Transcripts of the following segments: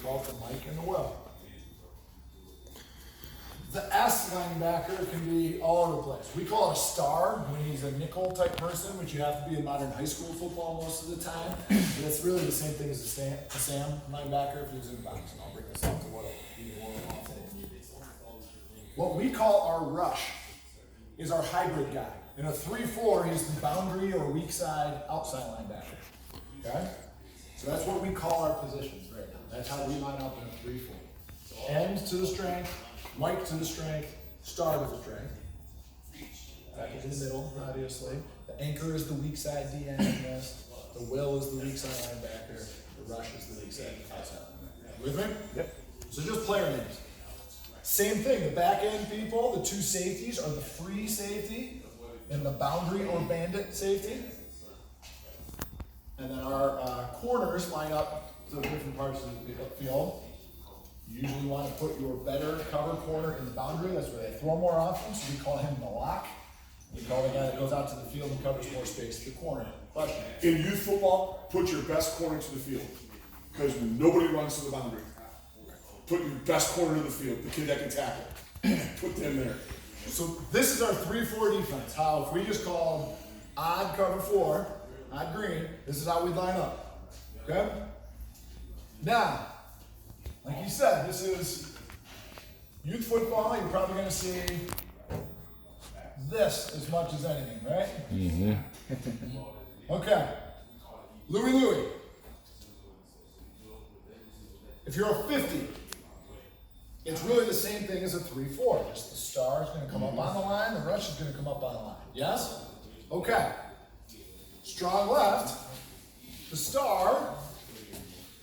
call it the Mike and the Will. The S linebacker can be all over the place. We call it a star when he's a nickel type person, which you have to be in modern high school football most of the time. But it's really the same thing as a Sam linebacker if he was in boxing. I'll bring this up to what we call our rush is our hybrid guy. In a 3-4, he's the boundary or weak side outside linebacker. Okay? So that's what we call our positions right now. That's how we line up in a 3-4. End to the strength, Mike to the strength, star to the strength. Tackle in the middle, obviously. The anchor is the weak side DN in this. The will is the weak side linebacker. The rush is the weak side outside linebacker. With me? Yep. So just player names. Same thing, the back end people, the two safeties are the free safety and the boundary or bandit safety. And then our corners line up to the different parts of the field. You usually want to put your better cover corner in the boundary. That's where they throw more often, so we call him the lock. We call the guy that goes out to the field and covers more space, the corner. Question. In youth football, put your best corner to the field because nobody runs to the boundary. Put your best corner to the field, the kid that can tackle. Put them there. So this is our 3-4 defense. How if we just called odd cover 4, odd green, this is how we line up. Okay? Now, like you said, this is youth football. You're probably going to see this as much as anything, right? Mm-hmm. Okay. Louie. If you're a 50, it's really the same thing as a 3-4. Just the star is going to come up on the line, the rush is going to come up on the line. Yes? Okay. Strong left. The star,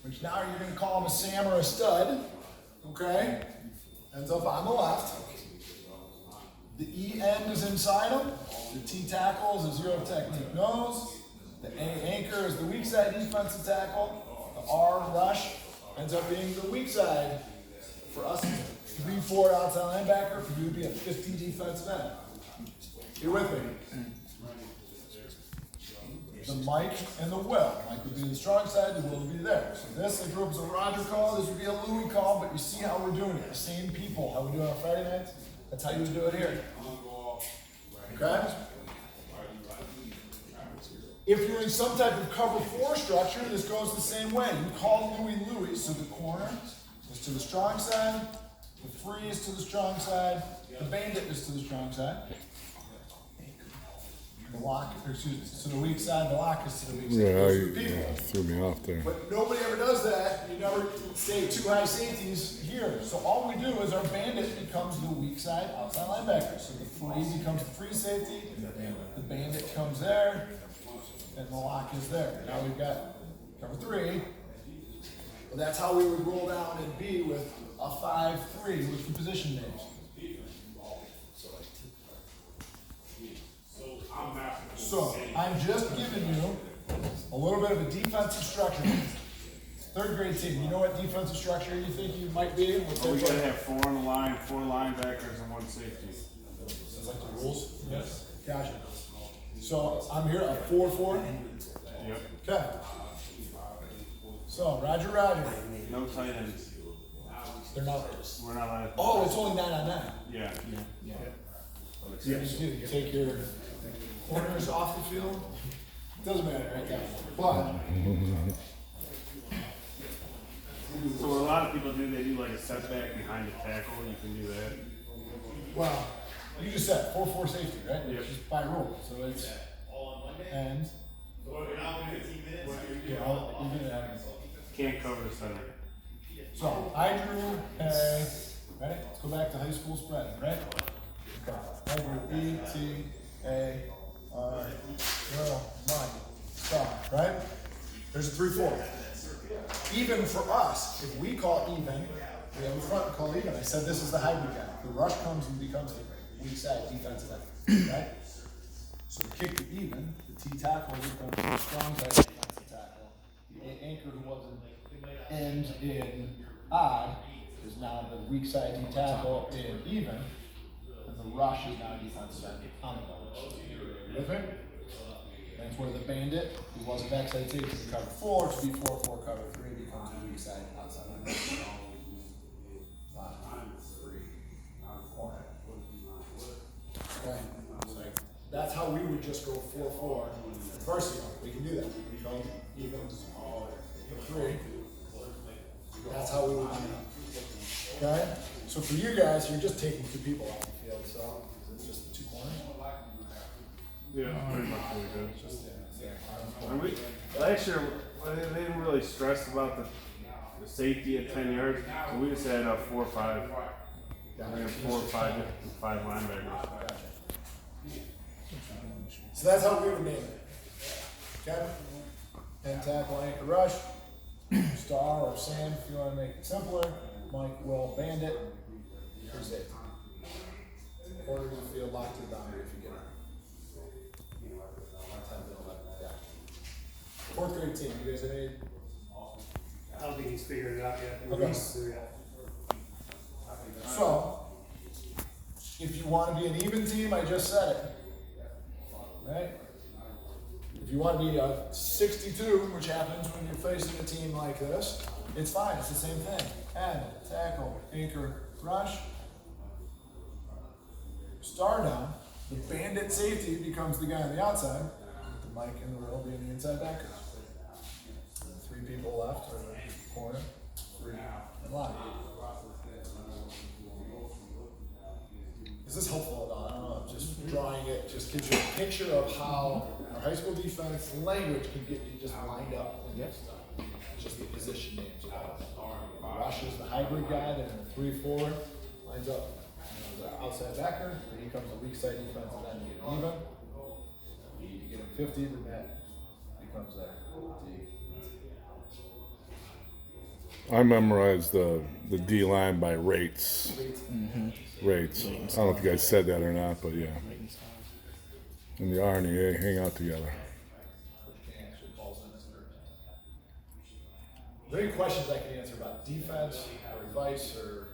which now you're going to call him a Sam or a stud, okay, ends up on the left. The E end is inside him. The T tackle is a zero technique nose. The A anchor is the weak side defensive tackle. The R rush ends up being the weak side. For us, 3-4 outside linebacker. For you, to be a 50 defensive end. You're with me. The Mike and the Will. Mike would be the strong side, the Will would be there. So this, the group is a Roger call, this would be a Louie call, but you see how we're doing it. The same people, how we do it on Friday nights, that's how you would do it here. Okay? If you're in some type of cover 4 structure, this goes the same way. You call Louie, so the corner is to the strong side, the free is to the strong side, the bandit is to the strong side. The lock, to the weak side, the lock is to the weak side. Yeah, threw me off there. But nobody ever does that. You never say 2 high safeties here. So all we do is our bandit becomes the weak side outside linebacker. So the free becomes the free safety, the bandit comes there, and the lock is there. Now we've got cover 3. Well, that's how we would roll down and be with a 5-3 with the position names. So, I'm just giving you a little bit of a defensive structure. 3rd grade team, you know what defensive structure you think you might be? We gotta have 4 on the line, 4 linebackers, and 1 safety. That's like the rules? Yes. Gotcha. So, I'm here at 4-4? Yep. Okay. So, Roger. No tight ends. They're not. We're not allowed. Oh, it's only 9 on 9. Yeah. You take your corners off the field. Doesn't matter right now. But So what a lot of people do, they do like a setback behind the tackle. You can do that. well, you just said 4-4 safety, right? Yep. It's just by rule. So it's and Can't cover the center. so I drew a right? Let's go back to high school spread, right? Okay. I drew E T A R Mike star, right? There's a 3-4. Even for us, if we call even, we have a front call even. I said this is the hybrid guy. The rush comes and becomes the weak side defensive end, right? So to kick the even, the T tackle becomes the strong side defensive tackle. The A anchor who was an end in odd is now the weak side D tackle in even, and the rush is now defensive end on the ball. You with me? That's where the bandit, who was a backside safety to cover 4, to be 4-4 cover 3, becomes a weak side outside. just go 4-4. Varsity, we can do that. We go evens, 3. That's how we would line up. Okay? So for you guys, you're just taking 2 people off the field, so it's just the 2 corners. Yeah, pretty much what we did. Just, And we, last year, they didn't really stress about the safety at 10 yards, so we just had 4 or 5. We had 4 or 5 linebackers. So that's how we would name it. Okay? And tackle, anchor, rush, star or sand if you want to make it simpler. Mike will bandit for safety. Quarter to the field, lock to the boundary if you get it. 10 to 11, yeah. 4th grade team, you guys have any? I don't think he's figured it out yet. Okay. Yeah. So, if you want to be an even team, I just said it. Right? If you want to be a 62, which happens when you're facing a team like this, it's fine. It's the same thing. End, tackle, anchor, rush. Star down. The bandit safety becomes the guy on the outside, with the Mike and the Will being the inside backers. 3 people left, or the corner, 3 and line. Is this helpful at all? I don't know. Just drawing it just gives you a picture of how our high school defense language can get you just lined up and stuff. It's just the position names. Rush is the hybrid guy, then the 3-4 lines up. The outside backer, then he becomes a weak side defensive end to get even. You get him 50, then that becomes that. I memorized the D line by rates. Rates. I don't know if you guys said that or not, but yeah. And the R and the A hang out together. Are there any questions I can answer about defense or advice or